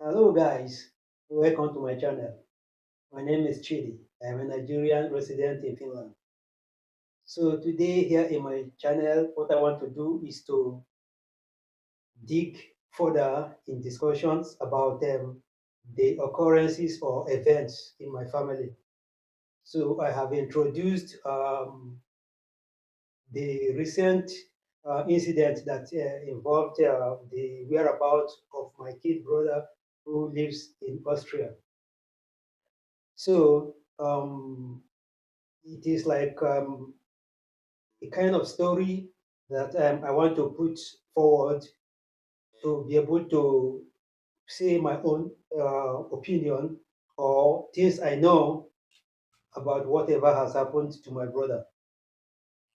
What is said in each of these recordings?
Hello guys, welcome to my channel. My name is Chidi. I am a Nigerian resident in Finland. So today here in my channel, what I want to do is to dig further in discussions about the occurrences or events in my family. So I have introduced the recent incident that involved the whereabouts of my kid brother who lives in Austria. So it is like a kind of story that I want to put forward to be able to say my own opinion or things I know about whatever has happened to my brother.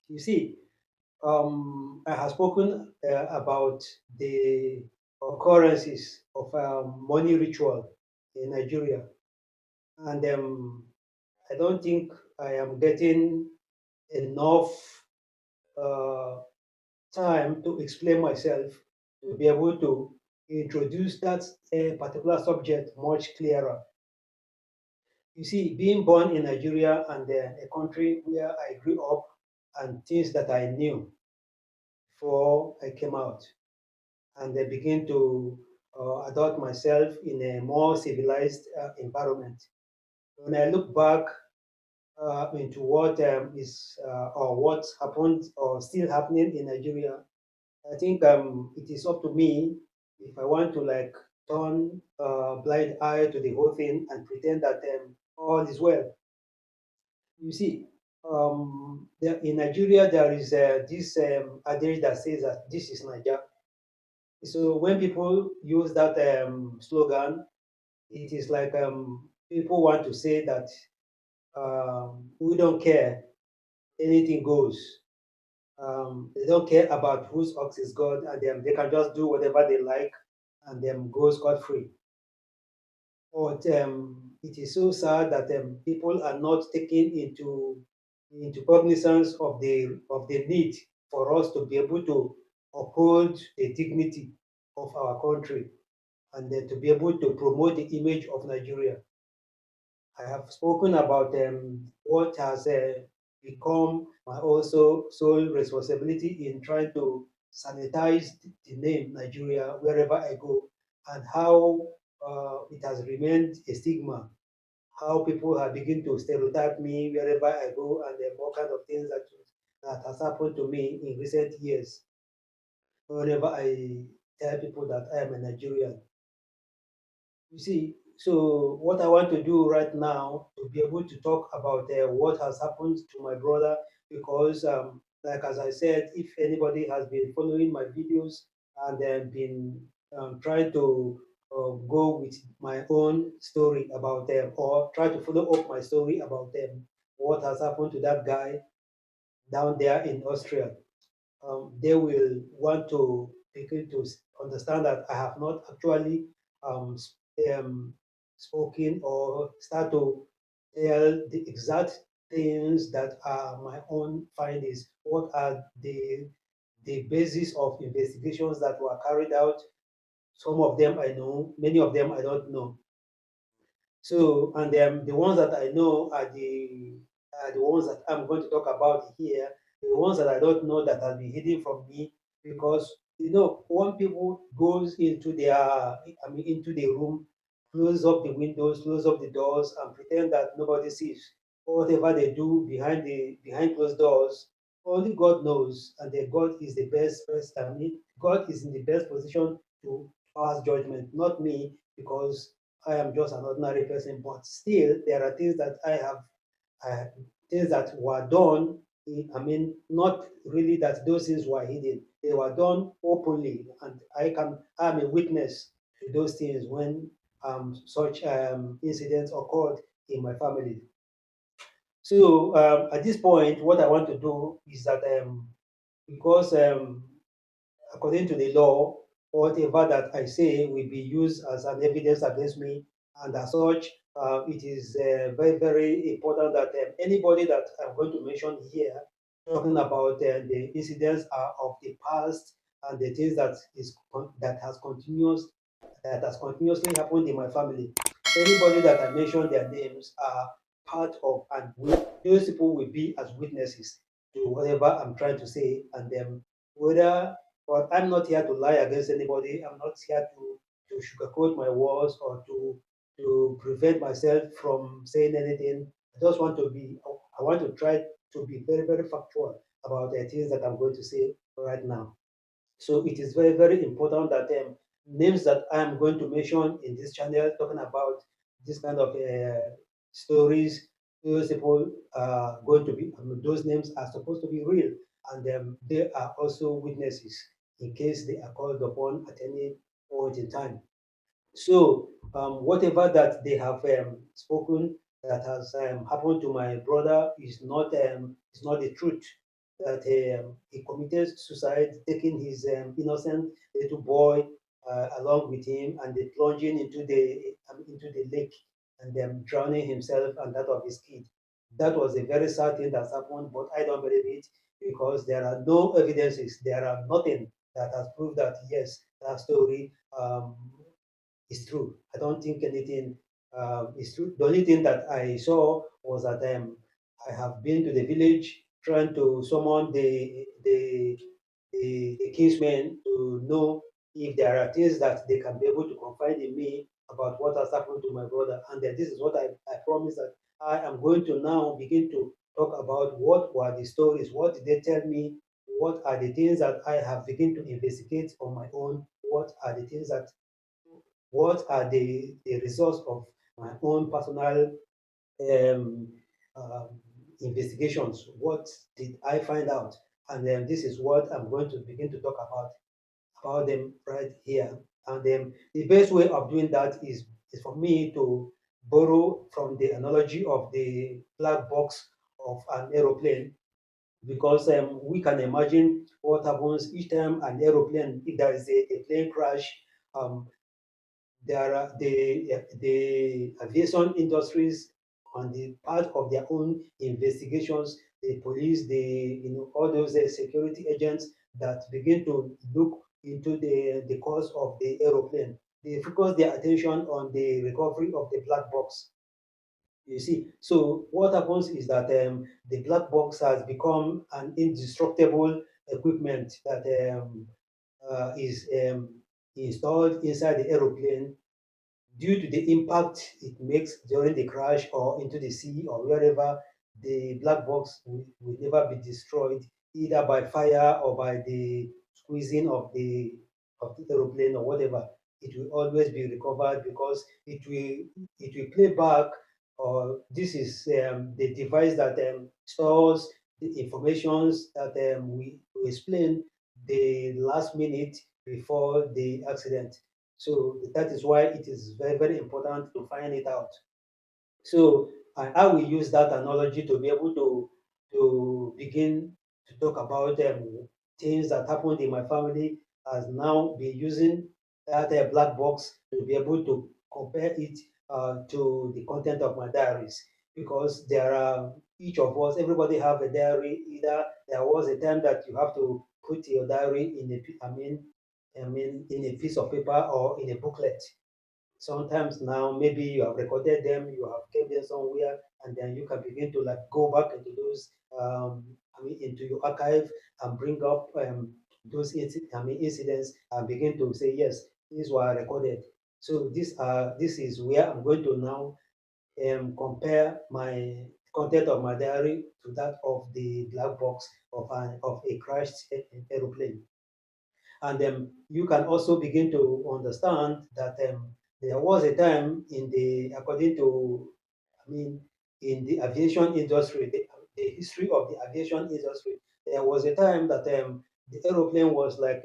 You see, I have spoken about the occurrences of money ritual in Nigeria, and I don't think I am getting enough uh, time to explain myself to be able to introduce that particular subject much clearer. You see, being born in Nigeria and a country where I grew up and things that I knew before I came out, and I began to adopt myself in a more civilized environment. When I look back into what is or what's happened or still happening in Nigeria, I think it is up to me if I want to like turn a blind eye to the whole thing and pretend that all is well. You see, in Nigeria there is this adage that says that this is Nigeria. So when people use that slogan, it is like people want to say that we don't care, anything goes. They don't care about whose ox is God, and they can just do whatever they like and go scot free. But it is so sad that people are not taking into cognizance of the need for us to be able to uphold the dignity of our country and then to be able to promote the image of Nigeria. I have spoken about what has become my also sole responsibility in trying to sanitize the name Nigeria wherever I go, and how it has remained a stigma. How people have begun to stereotype me wherever I go, and all kind of things that has happened to me in recent years. Whenever I tell people that I am a Nigerian, you see, so what I want to do right now to be able to talk about what has happened to my brother, because, like as I said, if anybody has been following my videos and been trying to go with my own story about them, or try to follow up my story about them, what has happened to that guy down there in Austria, they will want to begin to understand that I have not actually um, um, spoken or start to tell the exact things that are my own findings. What are the basis of investigations that were carried out? Some of them I know, many of them I don't know. So, and the ones that I know are the ones that I'm going to talk about here. The ones that I don't know that have been hidden from me, because when people goes into into the room, close up the windows, close up the doors, and pretend that nobody sees whatever they do behind closed doors. Only God knows, and then God is the best person. God is in the best position to pass judgment, not me, because I am just an ordinary person, but still there are things that I have, uh, things that were done. Not really that those things were hidden; they were done openly, and I'm a witness to those things when such incidents occurred in my family. So at this point, what I want to do is that because according to the law, whatever that I say will be used as an evidence against me, and as such, it is very, very important that anybody that I'm going to mention here, talking about the incidents of the past and the things that has that has continuously happened in my family. Anybody that I mention their names are part of, and those people will be as witnesses to whatever I'm trying to say, and whether, but I'm not here to lie against anybody. I'm not here to sugarcoat my words or to prevent myself from saying anything. I want to try to be very, very factual about the things that I'm going to say right now. So it is very, very important that names that I am going to mention in this channel, talking about this kind of stories, those people are going to be, those names are supposed to be real, and they are also witnesses in case they are called upon at any point in time. So whatever that they have spoken that has happened to my brother is not the truth. That he committed suicide, taking his innocent little boy along with him, and they plunging into the lake and then drowning himself and that of his kid. That was a very sad thing that's happened, but I don't believe it because there are no evidences. There are nothing that has proved that yes, that story is true. I don't think anything is true. The only thing that I saw was that I have been to the village trying to summon the kinsmen to know if there are things that they can be able to confide in me about what has happened to my brother. And then this is what I promised that I am going to now begin to talk about what were the stories, what did they tell me, what are the things that I have begun to investigate on my own, what are the results of my own personal um, um, investigations? What did I find out? And then this is what I'm going to begin to talk about them right here. And then the best way of doing that is for me to borrow from the analogy of the black box of an aeroplane because we can imagine what happens each time an aeroplane, if there is a plane crash, um, there are the aviation industries on the part of their own investigations, the police, all those security agents that begin to look into the cause of the aeroplane. They focus their attention on the recovery of the black box. You see, so what happens is that the black box has become an indestructible equipment that is installed inside the aeroplane due to the impact it makes during the crash or into the sea or wherever. The black box will never be destroyed either by fire or by the squeezing of the aeroplane or whatever. It will always be recovered because it will play back, or this is the device that stores the informations that we explain the last minute before the accident. So that is why it is very, very important to find it out. So I will use that analogy to be able to begin to talk about things that happened in my family, as now be using that black box to be able to compare it to the content of my diaries. Because there are each of us, everybody have a diary. Either there was a time that you have to put your diary in in a piece of paper or in a booklet. Sometimes now maybe you have recorded them, you have kept them somewhere, and then you can begin to like go back into those into your archive and bring up those incidents and begin to say yes, these were recorded. So this is where I'm going to now compare my content of my diary to that of the black box of a crashed aeroplane. And you can also begin to understand that there was a time according to, I mean, in the aviation industry, the history of the aviation industry, there was a time that the aeroplane was like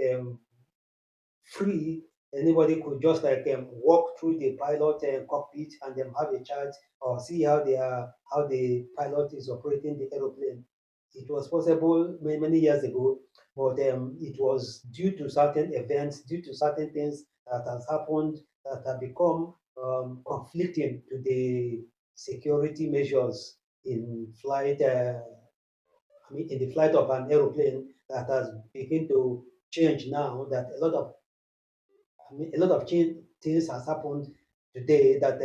free. Anybody could just like walk through the pilot cockpit and then have a chat or see how the pilot is operating the aeroplane. It was possible many, many years ago, but it was due to certain events, due to certain things that has happened that have become conflicting to the security measures in flight. In the flight of an aeroplane that has begun to change now. That a lot of I mean, a lot of things has happened today that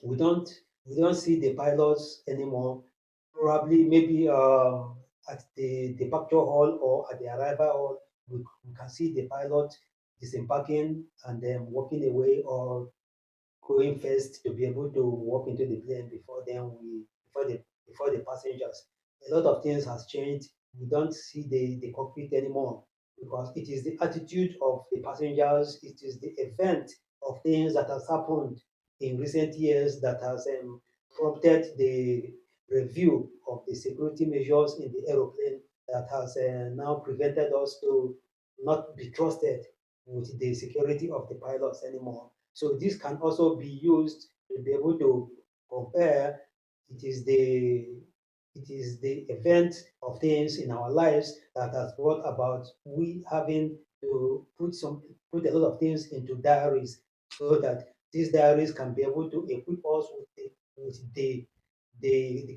we don't we don't see the pilots anymore. Probably maybe at the departure hall or at the arrival hall, we can see the pilot disembarking and then walking away, or going first to be able to walk into the plane before the passengers. A lot of things has changed. We don't see the cockpit anymore because it is the attitude of the passengers, it is the event of things that has happened in recent years that has prompted the review of the security measures in the aeroplane that has now prevented us to not be trusted with the security of the pilots anymore. So this can also be used to be able to compare. It is the it is the event of things in our lives that has brought about we having to put a lot of things into diaries so that these diaries can be able to equip us with the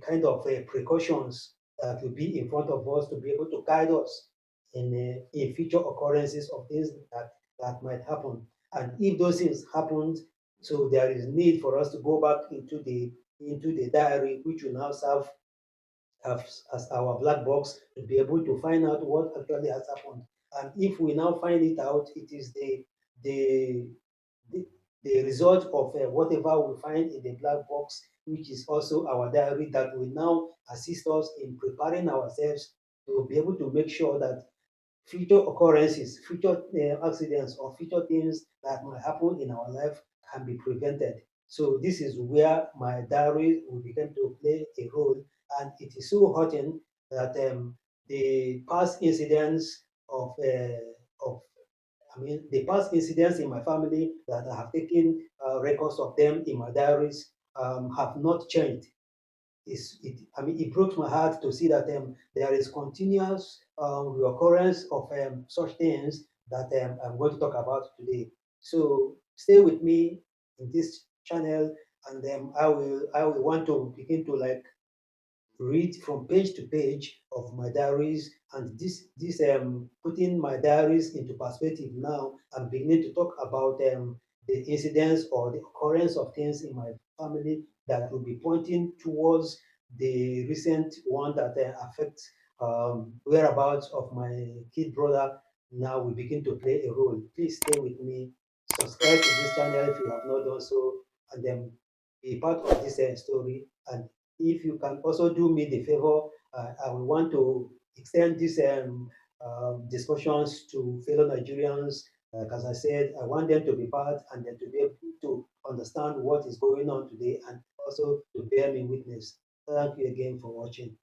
kind of precautions that will be in front of us to be able to guide us in future occurrences of things that might happen. And if those things happened, so there is need for us to go back into the diary, which will now serve as our black box to be able to find out what actually has happened. And if we now find it out, it is the the, the result of whatever we find in the black box, which is also our diary, that will now assist us in preparing ourselves to be able to make sure that future occurrences, future accidents, or future things that might happen in our life can be prevented. So this is where my diary will begin to play a role, and it is so hurting that the past incidents of I mean, the past incidents in my family that I have taken records of them in my diaries have not changed. I mean, it broke my heart to see that there is continuous reoccurrence of such things that I'm going to talk about today. So stay with me in this channel, and I will want to begin to like read from page to page of my diaries, and this putting my diaries into perspective. Now I'm beginning to talk about the incidents or the occurrence of things in my family that will be pointing towards the recent one that affects whereabouts of my kid brother. Now we begin to play a role. Please stay with me, subscribe to this channel if you have not done so, and then be part of this story. And if you can also do me the favor, I will want to extend these discussions to fellow Nigerians. Like as I said, I want them to be part and then to be able to understand what is going on today and also to bear me witness. Thank you again for watching.